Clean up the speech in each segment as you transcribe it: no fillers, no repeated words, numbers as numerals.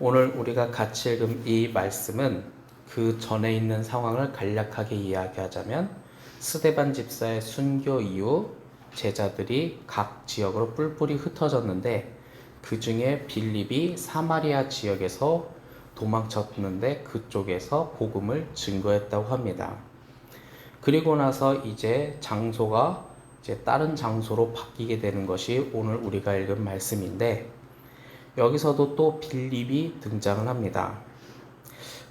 오늘 우리가 같이 읽은 이 말씀은 그 전에 있는 상황을 간략하게 이야기하자면 스데반 집사의 순교 이후 제자들이 각 지역으로 뿔뿔이 흩어졌는데 그 중에 빌립이 사마리아 지역에서 도망쳤는데 그쪽에서 복음을 증거했다고 합니다. 그리고 나서 이제 장소가 이제 다른 장소로 바뀌게 되는 것이 오늘 우리가 읽은 말씀인데 여기서도 또 빌립이 등장을 합니다.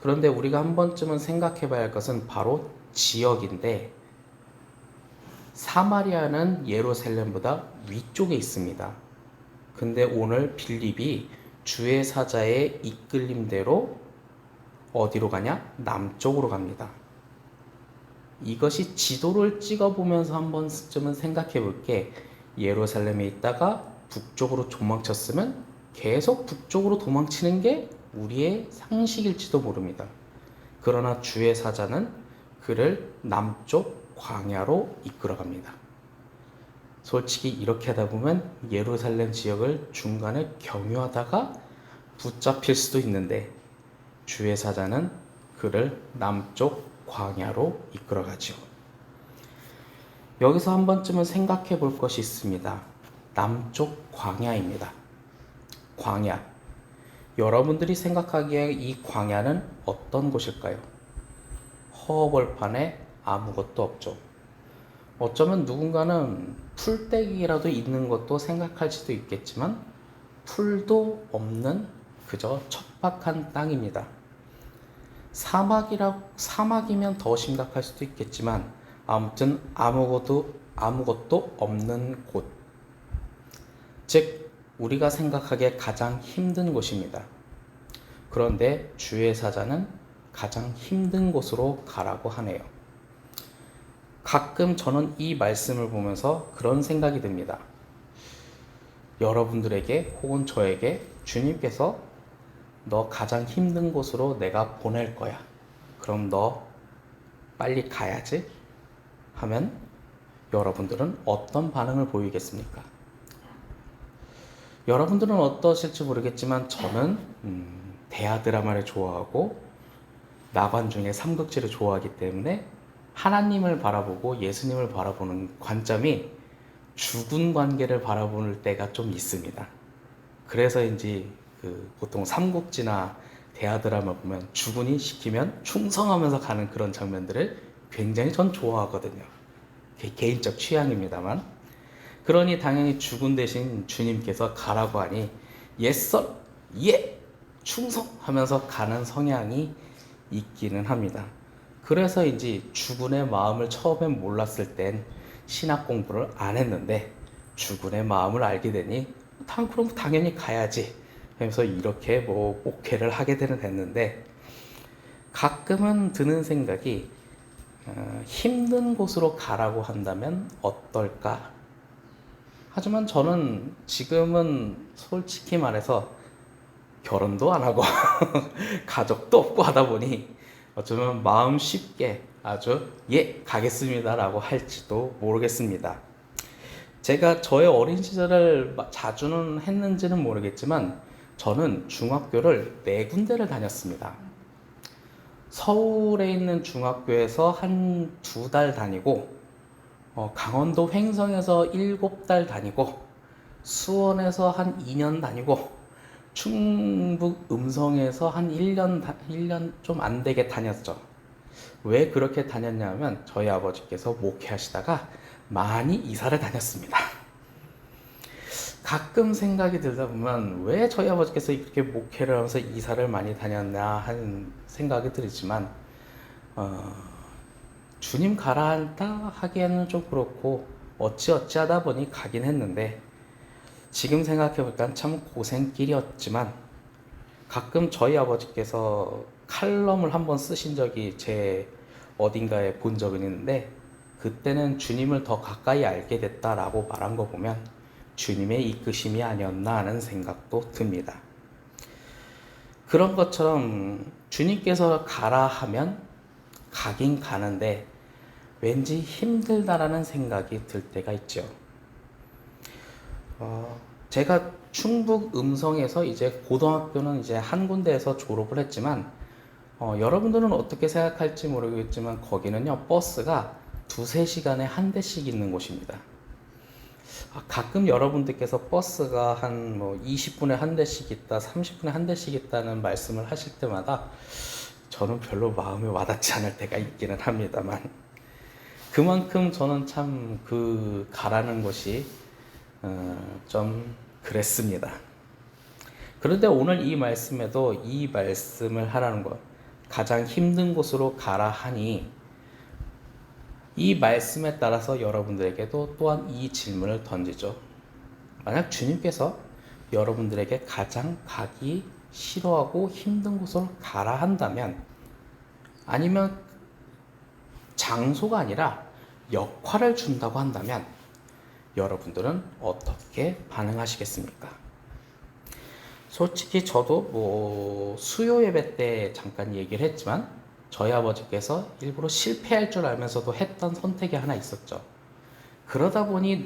그런데 우리가 한 번쯤은 생각해 봐야 할 것은 바로 지역인데 사마리아는 예루살렘보다 위쪽에 있습니다. 근데 오늘 빌립이 주의 사자의 이끌림대로 어디로 가냐? 남쪽으로 갑니다. 이것이 지도를 찍어보면서 한 번쯤은 생각해 볼게. 예루살렘에 있다가 북쪽으로 도망쳤으면 계속 북쪽으로 도망치는 게 우리의 상식일지도 모릅니다. 그러나 주의 사자는 그를 남쪽 광야로 이끌어갑니다. 솔직히 이렇게 하다 보면 예루살렘 지역을 중간에 경유하다가 붙잡힐 수도 있는데 주의 사자는 그를 남쪽 광야로 이끌어가죠. 여기서 한 번쯤은 생각해 볼 것이 있습니다. 남쪽 광야입니다. 광야. 여러분들이 생각하기에 이 광야는 어떤 곳일까요? 허벌판에 아무것도 없죠. 어쩌면 누군가는 풀떼기라도 있는 것도 생각할지도 있겠지만 풀도 없는 그저 척박한 땅입니다. 사막이면 더 심각할 수도 있겠지만 아무튼 아무것도 없는 곳. 즉 우리가 생각하기에 가장 힘든 곳입니다. 그런데 주의 사자는 가장 힘든 곳으로 가라고 하네요. 가끔 저는 이 말씀을 보면서 그런 생각이 듭니다. 여러분들에게 혹은 저에게 주님께서 너 가장 힘든 곳으로 내가 보낼 거야. 그럼 너 빨리 가야지 하면 여러분들은 어떤 반응을 보이겠습니까? 여러분들은 어떠실지 모르겠지만 저는 대하 드라마를 좋아하고 나관중의 삼국지를 좋아하기 때문에 하나님을 바라보고 예수님을 바라보는 관점이 죽은 관계를 바라보는 때가 좀 있습니다. 그래서인지 보통 삼국지나 대하 드라마 보면 주군이 시키면 충성하면서 가는 그런 장면들을 굉장히 전 좋아하거든요. 개인적 취향입니다만. 그러니 당연히 주군 대신 주님께서 가라고 하니 yes sir, 예, 충성하면서 가는 성향이 있기는 합니다. 그래서인지 주군의 마음을 처음에 몰랐을 땐 신학 공부를 안 했는데 주군의 마음을 알게 되니 그럼 당연히 가야지 하면서 이렇게 목회를 하게 됐는데 가끔은 드는 생각이 힘든 곳으로 가라고 한다면 어떨까? 하지만 저는 지금은 솔직히 말해서 결혼도 안 하고 가족도 없고 하다 보니 어쩌면 마음 쉽게 아주 예 가겠습니다 라고 할지도 모르겠습니다. 제가 저의 어린 시절을 자주는 했는지는 모르겠지만 저는 중학교를 4군데를 다녔습니다. 서울에 있는 중학교에서 한 2달 다니고 강원도 횡성에서 7달 다니고 수원에서 한 2년 다니고 충북 음성에서 한 1년 좀 안 되게 다녔죠. 왜 그렇게 다녔냐면 저희 아버지께서 목회하시다가 많이 이사를 다녔습니다. 가끔 생각이 들다 보면 왜 저희 아버지께서 이렇게 목회를 하면서 이사를 많이 다녔나 하는 생각이 들지만 주님 가라 한다 하기에는 좀 그렇고 어찌하다 보니 가긴 했는데 지금 생각해보니까 참 고생길이었지만 가끔 저희 아버지께서 칼럼을 한번 쓰신 적이 제 어딘가에 본 적은 있는데 그때는 주님을 더 가까이 알게 됐다라고 말한 거 보면 주님의 이끄심이 아니었나 하는 생각도 듭니다. 그런 것처럼 주님께서 가라 하면 가긴 가는데 왠지 힘들다라는 생각이 들 때가 있죠. 제가 충북 음성에서 이제 고등학교는 이제 한 군데에서 졸업을 했지만 여러분들은 어떻게 생각할지 모르겠지만 거기는요 버스가 두세 시간에 한 대씩 있는 곳입니다. 가끔 여러분들께서 버스가 한 뭐 20분에 한 대씩 있다, 30분에 한 대씩 있다는 말씀을 하실 때마다 저는 별로 마음에 와닿지 않을 때가 있기는 합니다만 그만큼 저는 참 그 가라는 곳이 좀 그랬습니다. 그런데 오늘 이 말씀에도 이 말씀을 하라는 것, 가장 힘든 곳으로 가라 하니 이 말씀에 따라서 여러분들에게도 또한 이 질문을 던지죠. 만약 주님께서 여러분들에게 가장 가기 싫어하고 힘든 곳으로 가라 한다면, 아니면 장소가 아니라 역할을 준다고 한다면 여러분들은 어떻게 반응하시겠습니까? 솔직히 저도 뭐 수요 예배 때 잠깐 얘기를 했지만 저희 아버지께서 일부러 실패할 줄 알면서도 했던 선택이 하나 있었죠. 그러다 보니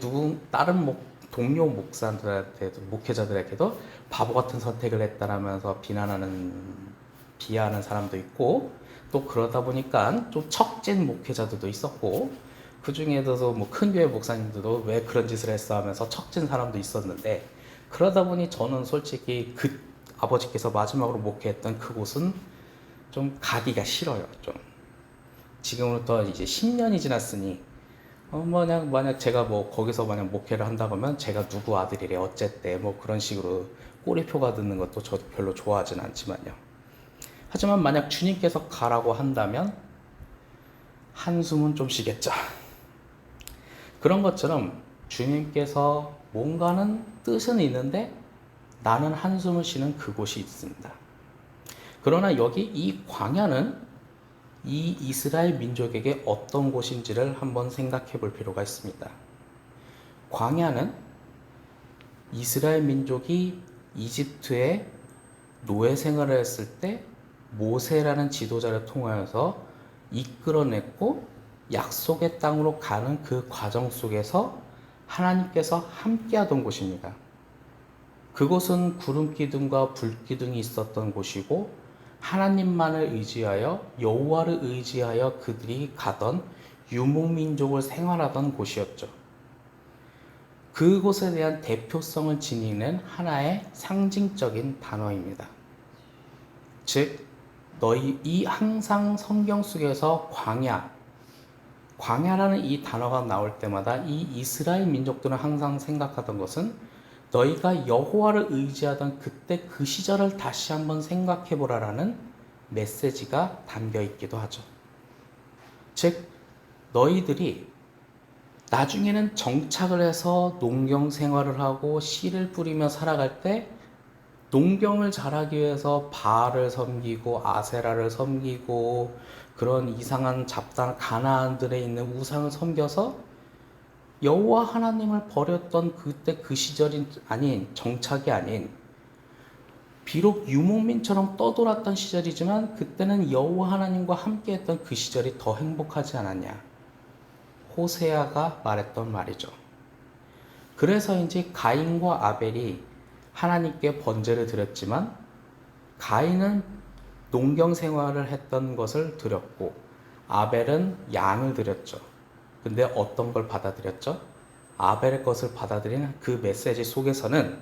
다른 동료 목사들한테도, 목회자들에게도 바보 같은 선택을 했다라면서 비하하는 사람도 있고, 또 그러다 보니까 좀 척진 목회자들도 있었고, 그 중에서도 뭐 큰 교회 목사님들도 왜 그런 짓을 했어 하면서 척진 사람도 있었는데, 그러다 보니 저는 솔직히 그 아버지께서 마지막으로 목회했던 그곳은 좀 가기가 싫어요. 좀 지금부터 이제 10년이 지났으니 만약 제가 뭐 거기서 만약 목회를 한다고 하면 제가 누구 아들이래 어쨌대 뭐 그런 식으로 꼬리표가 듣는 것도 저도 별로 좋아하진 않지만요. 하지만 만약 주님께서 가라고 한다면 한숨은 좀 쉬겠죠. 그런 것처럼 주님께서 뭔가는 뜻은 있는데 나는 한숨을 쉬는 그곳이 있습니다. 그러나 여기 이 광야는 이 이스라엘 민족에게 어떤 곳인지를 한번 생각해 볼 필요가 있습니다. 광야는 이스라엘 민족이 이집트에 노예 생활을 했을 때 모세라는 지도자를 통하여서 이끌어냈고 약속의 땅으로 가는 그 과정 속에서 하나님께서 함께 하던 곳입니다. 그곳은 구름 기둥과 불 기둥이 있었던 곳이고 하나님만을 의지하여 여호와를 의지하여 그들이 가던 유목민족을 생활하던 곳이었죠. 그곳에 대한 대표성을 지니는 하나의 상징적인 단어입니다. 즉 이 항상 성경 속에서 광야라는 이 단어가 나올 때마다 이 이스라엘 민족들은 항상 생각하던 것은 너희가 여호와를 의지하던 그때 그 시절을 다시 한번 생각해 보라라는 메시지가 담겨 있기도 하죠. 즉 너희들이 나중에는 정착을 해서 농경 생활을 하고 씨를 뿌리며 살아갈 때 농경을 잘하기 위해서 바알을 섬기고 아세라를 섬기고 그런 이상한 잡다한 가나안들에 있는 우상을 섬겨서 여호와 하나님을 버렸던 그때 그 시절이 아닌, 정착이 아닌, 비록 유목민처럼 떠돌았던 시절이지만 그때는 여호와 하나님과 함께했던 그 시절이 더 행복하지 않았냐. 호세아가 말했던 말이죠. 그래서인지 가인과 아벨이 하나님께 번제를 드렸지만 가인은 농경 생활을 했던 것을 드렸고 아벨은 양을 드렸죠. 근데 어떤 걸 받아들였죠? 아벨의 것을 받아들이는 그 메시지 속에서는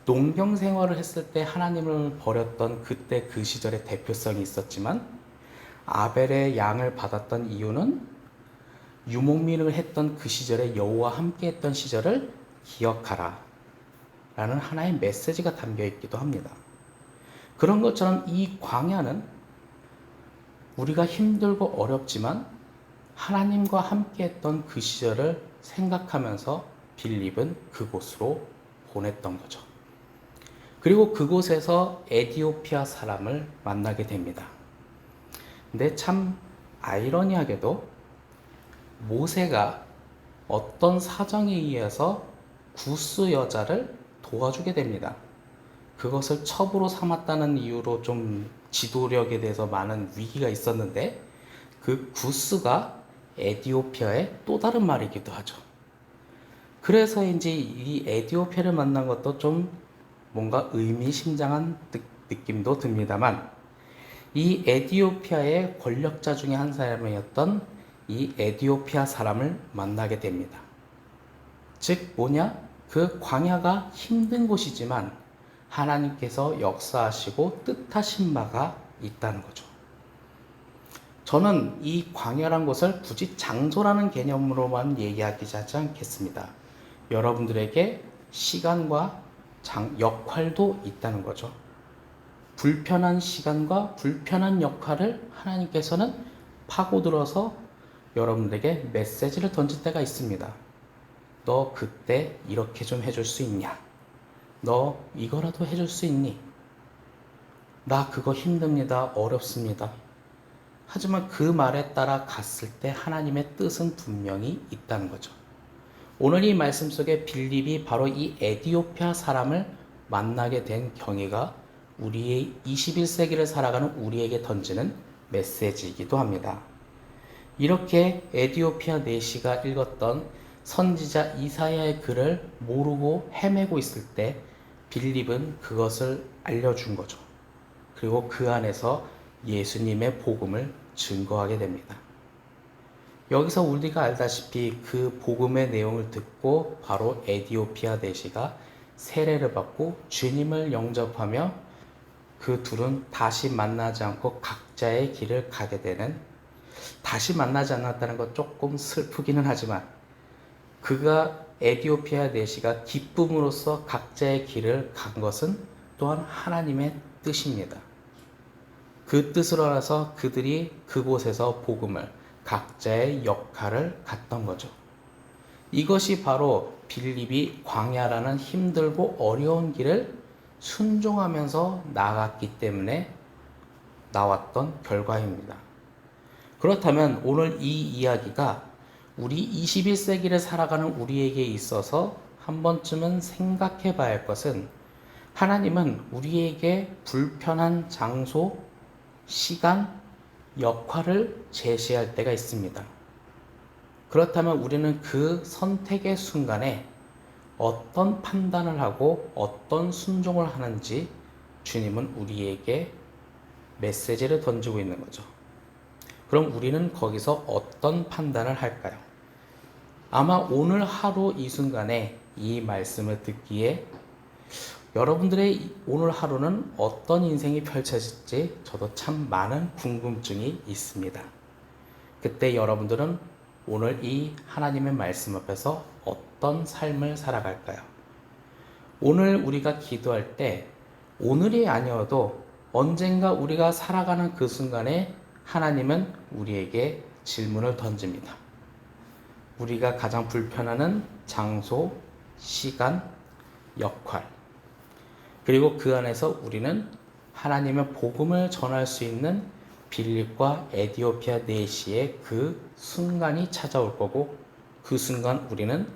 농경 생활을 했을 때 하나님을 버렸던 그때 그 시절의 대표성이 있었지만 아벨의 양을 받았던 이유는 유목민을 했던 그 시절에 여호와 함께 했던 시절을 기억하라 라는 하나의 메시지가 담겨 있기도 합니다. 그런 것처럼 이 광야는 우리가 힘들고 어렵지만 하나님과 함께 했던 그 시절을 생각하면서 빌립은 그곳으로 보냈던 거죠. 그리고 그곳에서 에디오피아 사람을 만나게 됩니다. 근데 참 아이러니하게도 모세가 어떤 사정에 의해서 구스 여자를 도와주게 됩니다. 그것을 첩으로 삼았다는 이유로 좀 지도력에 대해서 많은 위기가 있었는데 그 구스가 에디오피아의 또 다른 말이기도 하죠. 그래서인지 이 에디오피아를 만난 것도 좀 뭔가 의미심장한 느낌도 듭니다만, 이 에디오피아의 권력자 중에 한 사람이었던 이 에디오피아 사람을 만나게 됩니다. 즉 뭐냐? 그 광야가 힘든 곳이지만 하나님께서 역사하시고 뜻하신 바가 있다는 거죠. 저는 이 광야란 곳을 굳이 장소라는 개념으로만 얘기하지 않겠습니다. 여러분들에게 시간과 역할도 있다는 거죠. 불편한 시간과 불편한 역할을 하나님께서는 파고들어서 여러분들에게 메시지를 던질 때가 있습니다. 너 그때 이렇게 좀 해줄 수 있냐? 너 이거라도 해줄 수 있니? 나 그거 힘듭니다. 어렵습니다. 하지만 그 말에 따라 갔을 때 하나님의 뜻은 분명히 있다는 거죠. 오늘 이 말씀 속에 빌립이 바로 이 에디오피아 사람을 만나게 된 경위가 우리의 21세기를 살아가는 우리에게 던지는 메시지이기도 합니다. 이렇게 에디오피아 내시가 읽었던 선지자 이사야의 글을 모르고 헤매고 있을 때 빌립은 그것을 알려준 거죠. 그리고 그 안에서 예수님의 복음을 증거하게 됩니다. 여기서 우리가 알다시피 그 복음의 내용을 듣고 바로 에디오피아 내시가 세례를 받고 주님을 영접하며 그 둘은 다시 만나지 않고 각자의 길을 가게 되는, 다시 만나지 않았다는 건 조금 슬프기는 하지만 그가 에디오피아 내시가 기쁨으로써 각자의 길을 간 것은 또한 하나님의 뜻입니다. 그 뜻을 알아서 그들이 그곳에서 복음을, 각자의 역할을 갔던 거죠. 이것이 바로 빌립이 광야라는 힘들고 어려운 길을 순종하면서 나아갔기 때문에 나왔던 결과입니다. 그렇다면 오늘 이 이야기가 우리 21세기를 살아가는 우리에게 있어서 한 번쯤은 생각해 봐야 할 것은, 하나님은 우리에게 불편한 장소, 시간, 역할을 제시할 때가 있습니다. 그렇다면 우리는 그 선택의 순간에 어떤 판단을 하고 어떤 순종을 하는지 주님은 우리에게 메시지를 던지고 있는 거죠. 그럼 우리는 거기서 어떤 판단을 할까요? 아마 오늘 하루 이 순간에 이 말씀을 듣기에 여러분들의 오늘 하루는 어떤 인생이 펼쳐질지 저도 참 많은 궁금증이 있습니다. 그때 여러분들은 오늘 이 하나님의 말씀 앞에서 어떤 삶을 살아갈까요? 오늘 우리가 기도할 때 오늘이 아니어도 언젠가 우리가 살아가는 그 순간에 하나님은 우리에게 질문을 던집니다. 우리가 가장 불편해하는 장소, 시간, 역할, 그리고 그 안에서 우리는 하나님의 복음을 전할 수 있는 빌립과 에디오피아 내시의 그 순간이 찾아올 거고, 그 순간 우리는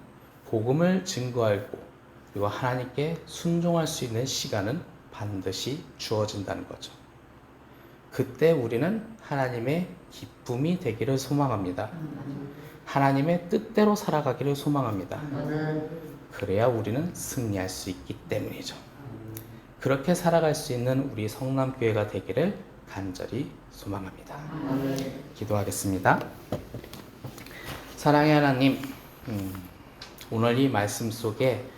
복음을 증거하고 그리고 하나님께 순종할 수 있는 시간은 반드시 주어진다는 거죠. 그때 우리는 하나님의 기쁨이 되기를 소망합니다. 하나님의 뜻대로 살아가기를 소망합니다. 그래야 우리는 승리할 수 있기 때문이죠. 그렇게 살아갈 수 있는 우리 성남교회가 되기를 간절히 소망합니다. 기도하겠습니다. 사랑의 하나님, 오늘 이 말씀 속에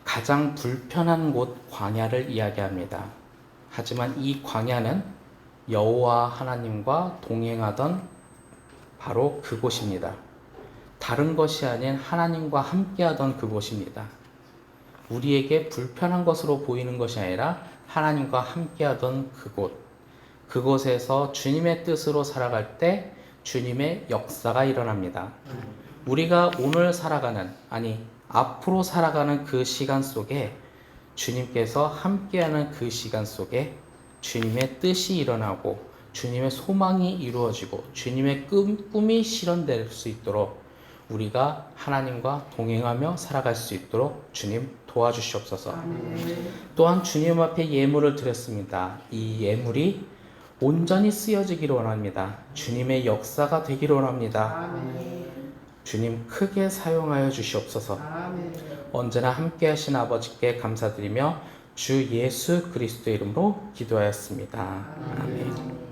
가장 불편한 곳 광야를 이야기합니다. 하지만 이 광야는 여호와 하나님과 동행하던 바로 그곳입니다. 다른 것이 아닌 하나님과 함께하던 그곳입니다. 우리에게 불편한 것으로 보이는 것이 아니라 하나님과 함께하던 그곳에서 주님의 뜻으로 살아갈 때 주님의 역사가 일어납니다. 우리가 오늘 살아가는, 아니 앞으로 살아가는 그 시간 속에 주님께서 함께하는 그 시간 속에 주님의 뜻이 일어나고 주님의 소망이 이루어지고 주님의 꿈이 실현될 수 있도록 우리가 하나님과 동행하며 살아갈 수 있도록 주님 도와주시옵소서. 또한 주님 앞에 예물을 드렸습니다. 이 예물이 온전히 쓰여지기를 원합니다. 주님의 역사가 되기를 원합니다. 주님 크게 사용하여 주시옵소서. 아멘. 언제나 함께 하신 아버지께 감사드리며 주 예수 그리스도의 이름으로 기도하였습니다. 아멘.